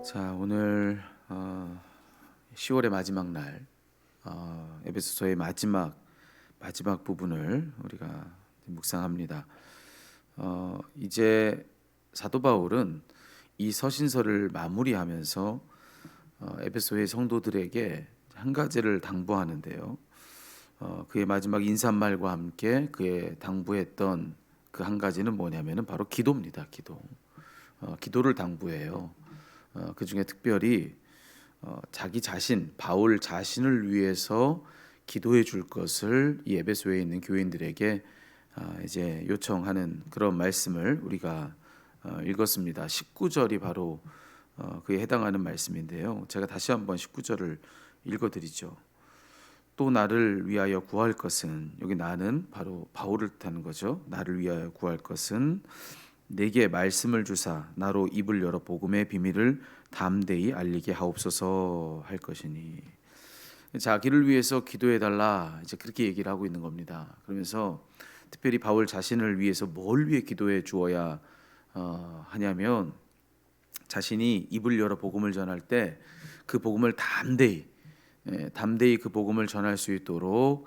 자, 오늘 10월의 마지막 날, 에베소서의 마지막 부분을 우리가 묵상합니다. 이제 사도 바울은 이 서신서를 마무리하면서 에베소의 성도들에게 한 가지를 당부하는데요. 그의 마지막 인사말과 함께 그의 당부했던 그 한 가지는 뭐냐면은 바로 기도입니다. 기도를 당부해요. 그 중에 특별히 자기 자신, 바울 자신을 위해서 기도해 줄 것을 이 에베소에 있는 교인들에게 이제 요청하는 그런 말씀을 우리가 읽었습니다. 19절이 바로 그에 해당하는 말씀인데요. 제가 다시 한번 19절을 읽어드리죠. 또 나를 위하여 구할 것은, 여기 나는 바로 바울을 뜻하는 거죠. 나를 위하여 구할 것은 내게 말씀을 주사 나로 입을 열어 복음의 비밀을 담대히 알리게 하옵소서 할 것이니, 자기를 위해서 기도해 달라, 이제 그렇게 얘기를 하고 있는 겁니다. 그러면서 특별히 바울 자신을 위해서 뭘 위해 기도해 주어야 하냐면, 자신이 입을 열어 복음을 전할 때 그 복음을 담대히 그 복음을 전할 수 있도록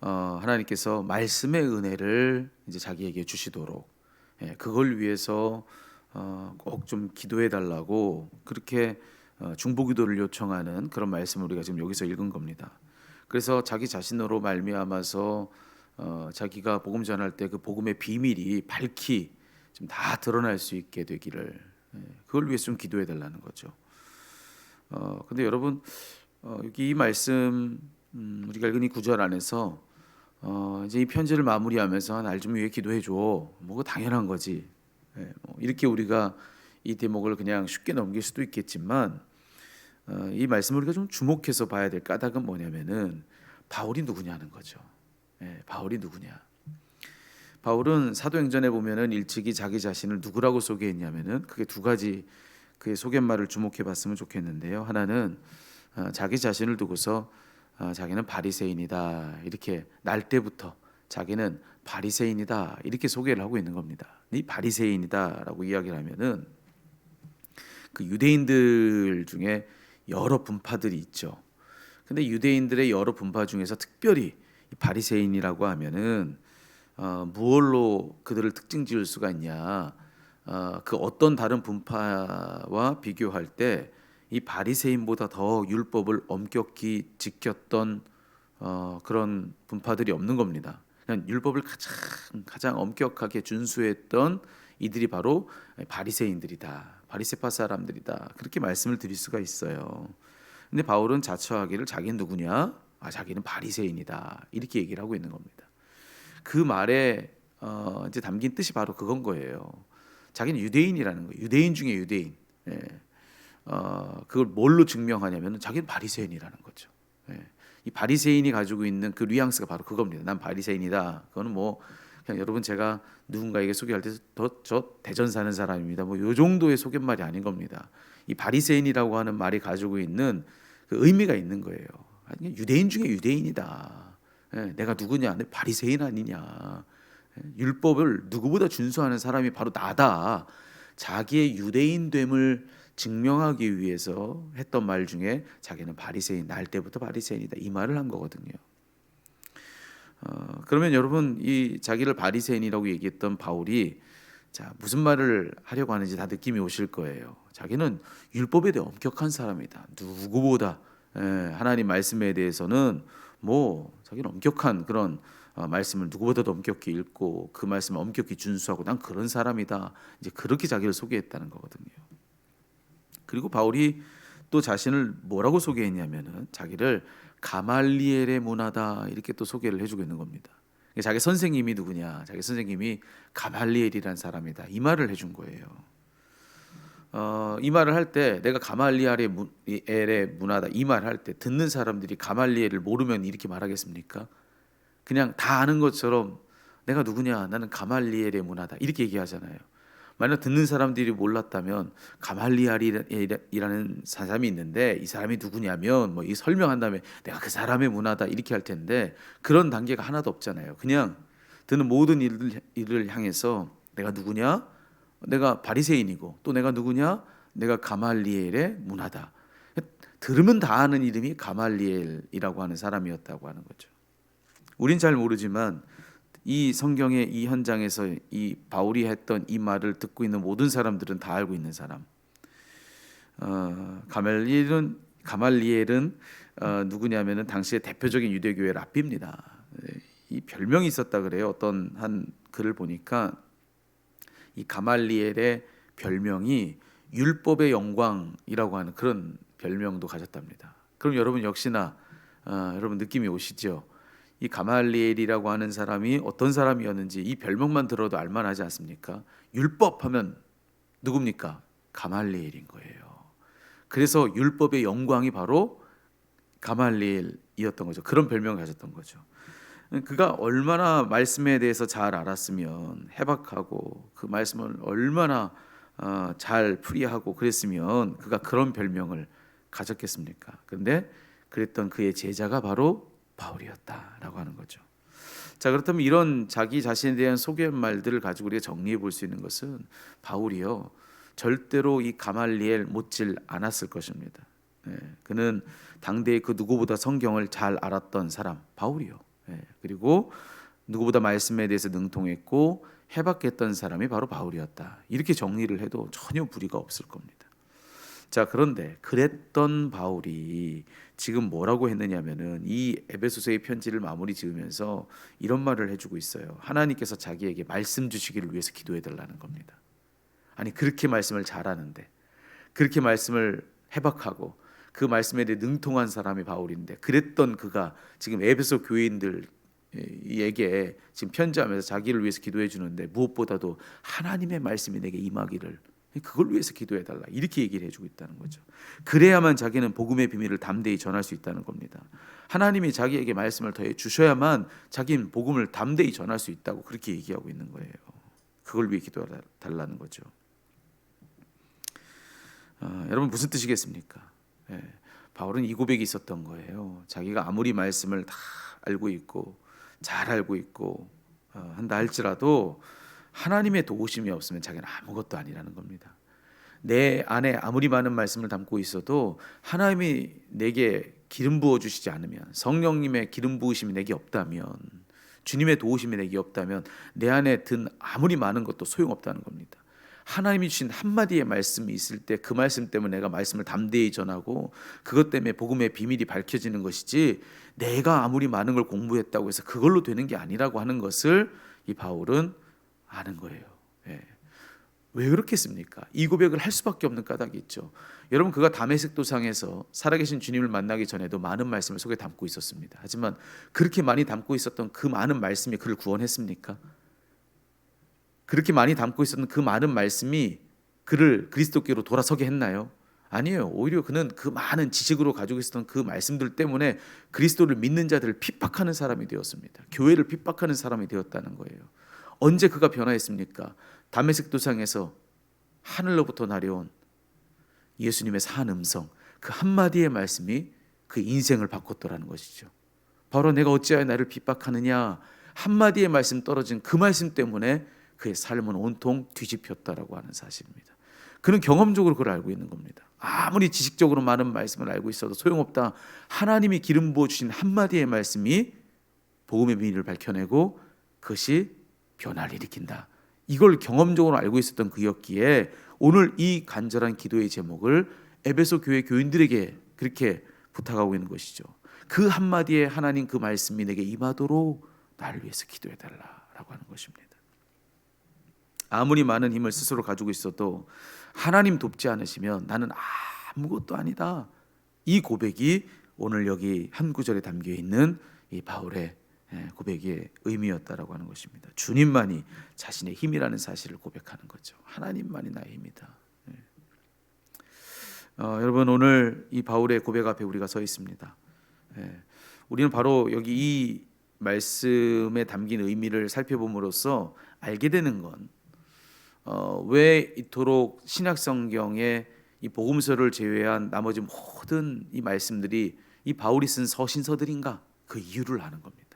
하나님께서 말씀의 은혜를 이제 자기에게 주시도록, 그걸 위해서 꼭 좀 기도해 달라고 그렇게 중보기도를 요청하는 그런 말씀을 우리가 지금 여기서 읽은 겁니다. 그래서 자기 자신으로 말미암아서 자기가 복음 전할 때 그 복음의 비밀이 밝히 좀 다 드러날 수 있게 되기를, 그걸 위해서 좀 기도해 달라는 거죠. 근데 여러분, 여기 이 말씀, 우리가 읽은 이 구절 안에서 이제 이 편지를 마무리하면서 날 좀 위해 기도해 줘, 뭐 당연한 거지, 뭐 이렇게 우리가 이 대목을 그냥 쉽게 넘길 수도 있겠지만, 이 말씀을 우리가 좀 주목해서 봐야 될 까닭은 뭐냐면은 바울이 누구냐는 거죠. 바울이 누구냐? 바울은 사도행전에 보면은 일찍이 자기 자신을 누구라고 소개했냐면은 그게 두 가지 그의 소개말을 주목해 봤으면 좋겠는데요. 하나는 자기 자신을 두고서 자기는 바리새인이다, 이렇게 날 때부터 자기는 바리새인이다 이렇게 소개를 하고 있는 겁니다. 이 바리새인이다라고 이야기를 하면은 그 유대인들 중에 여러 분파들이 있죠. 근데 유대인들의 여러 분파 중에서 특별히 이 바리새인이라고 하면은 무엇로 그들을 특징 지을 수가 있냐? 그 어떤 다른 분파와 비교할 때 이 바리새인보다 더 율법을 엄격히 지켰던 그런 분파들이 없는 겁니다. 그냥 율법을 가장 엄격하게 준수했던 이들이 바로 바리새인들이다, 바리새파 사람들이다, 그렇게 말씀을 드릴 수가 있어요. 근데 바울은 자처하기를 자기는 누구냐? 자기는 바리새인이다, 이렇게 얘기를 하고 있는 겁니다. 그 말에 이제 담긴 뜻이 바로 그건 거예요. 자기는 유대인이라는 거예요. 유대인 중에 유대인. 그걸 뭘로 증명하냐면 자기는 바리새인이라는 거죠. 이 바리새인이 가지고 있는 그 뉘앙스가 바로 그겁니다. 난 바리새인이다. 그거는 뭐 그냥 여러분, 제가 누군가에게 소개할 때 저 대전 사는 사람입니다, 뭐 요 정도의 소개말이 아닌 겁니다. 이 바리새인이라고 하는 말이 가지고 있는 그 의미가 있는 거예요. 아니, 유대인 중에 유대인이다. 내가 누구냐? 내 바리새인 아니냐? 율법을 누구보다 준수하는 사람이 바로 나다. 자기의 유대인됨을 증명하기 위해서 했던 말 중에 자기는 바리새인, 날 때부터 바리새인이다, 이 말을 한 거거든요. 그러면 여러분, 이 자기를 바리새인이라고 얘기했던 바울이 자, 무슨 말을 하려고 하는지 다 느낌이 오실 거예요. 자기는 율법에 대해 엄격한 사람이다. 누구보다 하나님 말씀에 대해서는 뭐 자기는 엄격한 그런 말씀을 누구보다도 엄격히 읽고 그 말씀을 엄격히 준수하고 난 그런 사람이다, 이제 그렇게 자기를 소개했다는 거거든요. 그리고 바울이 또 자신을 뭐라고 소개했냐면은 자기를 가말리엘의 문화다, 이렇게 또 소개를 해주고 있는 겁니다. 자기 선생님이 누구냐? 자기 선생님이 가말리엘이란 사람이다, 이 말을 해준 거예요. 이 말을 할 때 내가 가말리엘의 문화다, 이 말을 할 때 듣는 사람들이 가말리엘을 모르면 이렇게 말하겠습니까? 그냥 다 아는 것처럼 내가 누구냐? 나는 가말리엘의 문화다, 이렇게 얘기하잖아요. 만약 듣는 사람들이 몰랐다면 가말리엘이라는 사람이 있는데 이 사람이 누구냐면 뭐 이 설명한 다음에 내가 그 사람의 문화다, 이렇게 할 텐데 그런 단계가 하나도 없잖아요. 그냥 듣는 모든 이를 향해서 내가 누구냐? 내가 바리새인이고, 또 내가 누구냐? 내가 가말리엘의 문화다. 들으면 다 아는 이름이 가말리엘이라고 하는 사람이었다고 하는 거죠. 우린 잘 모르지만 이 성경의 이 현장에서 이 바울이 했던 이 말을 듣고 있는 모든 사람들은 다 알고 있는 사람. 가말리엘은 누구냐면은 당시의 대표적인 유대교회 랍비입니다. 이 별명이 있었다 그래요. 어떤 한 글을 보니까 이 가말리엘의 별명이 율법의 영광이라고 하는 그런 별명도 가졌답니다. 그럼 여러분 역시나 여러분 느낌이 오시죠? 이 가말리엘이라고 하는 사람이 어떤 사람이었는지 이 별명만 들어도 알만하지 않습니까? 율법하면 누굽니까? 가말리엘인 거예요. 그래서 율법의 영광이 바로 가말리엘이었던 거죠. 그런 별명을 가졌던 거죠. 그가 얼마나 말씀에 대해서 잘 알았으면, 해박하고 그 말씀을 얼마나 잘 풀이하고 그랬으면 그가 그런 별명을 가졌겠습니까? 그런데 그랬던 그의 제자가 바로 바울이었다라고 하는 거죠. 자, 그렇다면 이런 자기 자신에 대한 소개말들을 가지고 우리가 정리해 볼 수 있는 것은 바울이요 절대로 이 가말리엘 못질 않았을 것입니다. 그는 당대의 그 누구보다 성경을 잘 알았던 사람 바울이요. 그리고 누구보다 말씀에 대해서 능통했고 해박했던 사람이 바로 바울이었다. 이렇게 정리를 해도 전혀 무리가 없을 겁니다. 자, 그런데 그랬던 바울이 지금 뭐라고 했느냐면은 이 에베소서의 편지를 마무리 지으면서 이런 말을 해주고 있어요. 하나님께서 자기에게 말씀 주시기를 위해서 기도해 달라는 겁니다. 아니 그렇게 말씀을 잘하는데, 그렇게 말씀을 해박하고 그 말씀에 대해 능통한 사람이 바울인데, 그랬던 그가 지금 에베소 교인들에게 지금 편지하면서 자기를 위해서 기도해 주는데, 무엇보다도 하나님의 말씀이 내게 임하기를, 그걸 위해서 기도해 달라, 이렇게 얘기를 해주고 있다는 거죠. 그래야만 자기는 복음의 비밀을 담대히 전할 수 있다는 겁니다. 하나님이 자기에게 말씀을 더해 주셔야만 자기는 복음을 담대히 전할 수 있다고 그렇게 얘기하고 있는 거예요. 그걸 위해 기도해 달라는 거죠. 여러분 무슨 뜻이겠습니까? 바울은 이 고백이 있었던 거예요. 자기가 아무리 말씀을 다 알고 있고 잘 알고 있고 한다 할지라도 하나님의 도우심이 없으면 자기는 아무것도 아니라는 겁니다. 내 안에 아무리 많은 말씀을 담고 있어도 하나님이 내게 기름 부어 주시지 않으면, 성령님의 기름 부으심이 내게 없다면, 주님의 도우심이 내게 없다면 내 안에 든 아무리 많은 것도 소용없다는 겁니다. 하나님이 주신 한마디의 말씀이 있을 때 그 말씀 때문에 내가 말씀을 담대히 전하고 그것 때문에 복음의 비밀이 밝혀지는 것이지, 내가 아무리 많은 걸 공부했다고 해서 그걸로 되는 게 아니라고 하는 것을 이 바울은 아는 거예요. 왜 그렇겠습니까? 이 고백을 할 수밖에 없는 까닭이 있죠. 여러분, 그가 다메섹 도상에서 살아계신 주님을 만나기 전에도 많은 말씀을 속에 담고 있었습니다. 하지만 그렇게 많이 담고 있었던 그 많은 말씀이 그를 구원했습니까? 그렇게 많이 담고 있었던 그 많은 말씀이 그를 그리스도께로 돌아서게 했나요? 아니에요. 오히려 그는 그 많은 지식으로 가지고 있었던 그 말씀들 때문에 그리스도를 믿는 자들을 핍박하는 사람이 되었습니다. 교회를 핍박하는 사람이 되었다는 거예요. 언제 그가 변화했습니까? 다메섹 도상에서 하늘로부터 내려온 예수님의 산 음성, 그 한마디의 말씀이 그 인생을 바꿨더라는 것이죠. 바로 내가 어찌하여 나를 핍박하느냐, 한마디의 말씀 떨어진 그 말씀 때문에 그의 삶은 온통 뒤집혔다라고 하는 사실입니다. 그는 경험적으로 그걸 알고 있는 겁니다. 아무리 지식적으로 많은 말씀을 알고 있어도 소용없다. 하나님이 기름 부어주신 한마디의 말씀이 복음의 비밀을 밝혀내고 그것이 변화를 일으킨다. 이걸 경험적으로 알고 있었던 그였기에 오늘 이 간절한 기도의 제목을 에베소 교회 교인들에게 그렇게 부탁하고 있는 것이죠. 그 한마디에 하나님 그 말씀이 내게 임하도록 나를 위해서 기도해 달라라고 하는 것입니다. 아무리 많은 힘을 스스로 가지고 있어도 하나님 돕지 않으시면 나는 아무것도 아니다. 이 고백이 오늘 여기 한 구절에 담겨 있는 이 바울의 고백의 의미였다라고 하는 것입니다. 주님만이 자신의 힘이라는 사실을 고백하는 거죠. 하나님만이 나의 힘이다. 여러분, 오늘 이 바울의 고백 앞에 우리가 서 있습니다. 우리는 바로 여기 이 말씀에 담긴 의미를 살펴봄으로써 알게 되는 건 왜 이토록 신약 성경의 이 복음서를 제외한 나머지 모든 이 말씀들이 이 바울이 쓴 서신서들인가, 그 이유를 아는 겁니다.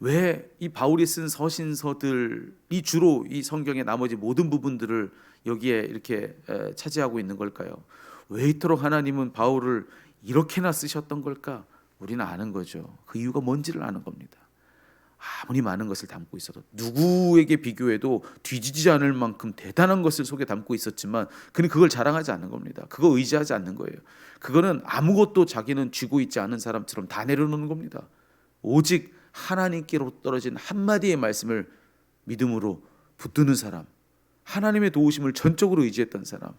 왜 이 바울이 쓴 서신서들이 주로 이 성경의 나머지 모든 부분들을 여기에 이렇게 차지하고 있는 걸까요? 왜 이토록 하나님은 바울을 이렇게나 쓰셨던 걸까? 우리는 아는 거죠. 그 이유가 뭔지를 아는 겁니다. 아무리 많은 것을 담고 있어도, 누구에게 비교해도 뒤지지 않을 만큼 대단한 것을 속에 담고 있었지만 그는 그걸 자랑하지 않는 겁니다. 그거 의지하지 않는 거예요. 그거는 아무것도 자기는 쥐고 있지 않은 사람처럼 다 내려놓는 겁니다. 오직 하나님께로 떨어진 한마디의 말씀을 믿음으로 붙드는 사람, 하나님의 도우심을 전적으로 의지했던 사람,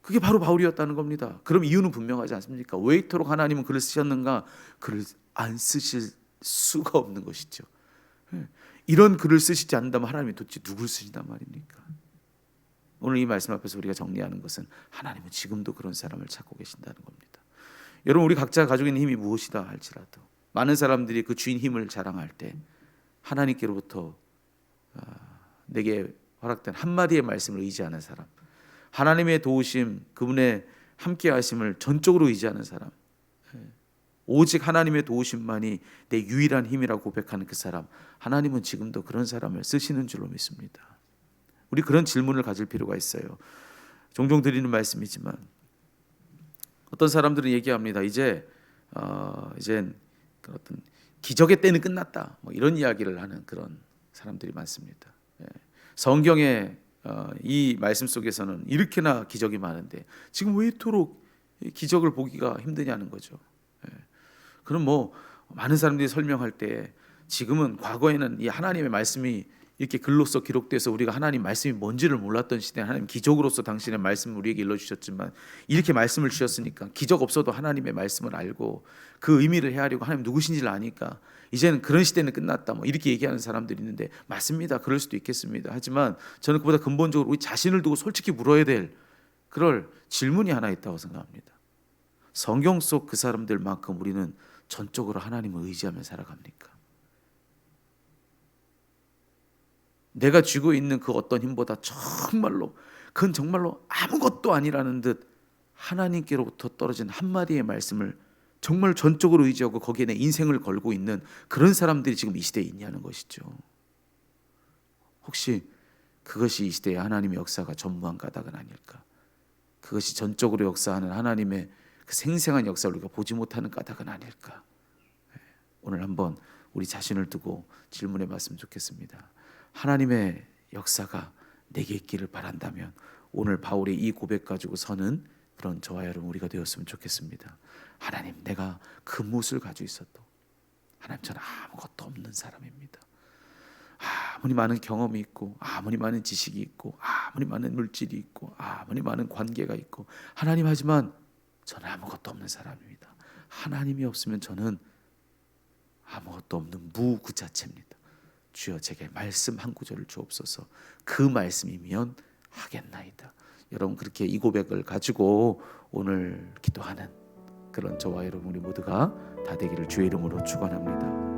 그게 바로 바울이었다는 겁니다. 그럼 이유는 분명하지 않습니까? 왜 이토록 하나님은 그를 쓰셨는가? 그를 안 쓰실 수가 없는 것이죠. 이런 글을 쓰시지 않는다면 하나님이 도대체 누굴 쓰신단 말입니까? 오늘 이 말씀 앞에서 우리가 정리하는 것은 하나님은 지금도 그런 사람을 찾고 계신다는 겁니다. 여러분, 우리 각자 가지고 있는 힘이 무엇이다 할지라도 많은 사람들이 그 주인 힘을 자랑할 때 하나님께로부터 내게 허락된 한마디의 말씀을 의지하는 사람, 하나님의 도우심, 그분의 함께 하심을 전적으로 의지하는 사람, 오직 하나님의 도우심만이 내 유일한 힘이라고 고백하는 그 사람, 하나님은 지금도 그런 사람을 쓰시는 줄로 믿습니다. 우리 그런 질문을 가질 필요가 있어요. 종종 드리는 말씀이지만 어떤 사람들은 얘기합니다. 이젠 어떤 기적의 때는 끝났다, 뭐 이런 이야기를 하는 그런 사람들이 많습니다. 성경의 이 말씀 속에서는 이렇게나 기적이 많은데 지금 왜 이토록 기적을 보기가 힘드냐는 거죠. 그럼 뭐 많은 사람들이 설명할 때 지금은, 과거에는 이 하나님의 말씀이 이렇게 글로써 기록돼서 우리가 하나님 말씀이 뭔지를 몰랐던 시대에 하나님 기적으로서 당신의 말씀을 우리에게 일러주셨지만 이렇게 말씀을 주셨으니까 기적 없어도 하나님의 말씀을 알고 그 의미를 헤아리고 하나님 누구신지를 아니까 이제는 그런 시대는 끝났다, 뭐 이렇게 얘기하는 사람들이 있는데 맞습니다. 그럴 수도 있겠습니다. 하지만 저는 그보다 근본적으로 우리 자신을 두고 솔직히 물어야 될 그럴 질문이 하나 있다고 생각합니다. 성경 속 그 사람들만큼 우리는 전적으로 하나님을 의지하며 살아갑니까? 내가 쥐고 있는 그 어떤 힘보다 그건 정말로 아무것도 아니라는 듯 하나님께로부터 떨어진 한마디의 말씀을 정말 전적으로 의지하고 거기에 내 인생을 걸고 있는 그런 사람들이 지금 이 시대에 있냐는 것이죠. 혹시 그것이 이 시대의 하나님의 역사가 전무한 까닭은 아닐까? 그것이 전적으로 역사하는 하나님의 그 생생한 역사를 우리가 보지 못하는 까닭은 아닐까? 오늘 한번 우리 자신을 두고 질문해 봤으면 좋겠습니다. 하나님의 역사가 내게 있기를 바란다면 오늘 바울의 이 고백 가지고 서는 그런 저와 여러분 우리가 되었으면 좋겠습니다. 하나님, 내가 그 무엇을 가지고 있어도 하나님, 저는 아무것도 없는 사람입니다. 아무리 많은 경험이 있고 아무리 많은 지식이 있고 아무리 많은 물질이 있고 아무리 많은 관계가 있고 하나님, 하지만 저는 아무것도 없는 사람입니다. 하나님이 없으면 저는 아무것도 없는 무 그 자체입니다. 주여, 제게 말씀 한 구절을 주옵소서. 그 말씀이면 하겠나이다. 여러분, 그렇게 이 고백을 가지고 오늘 기도하는 그런 저와 여러분 우리 모두가 다 되기를 주의 이름으로 축원합니다.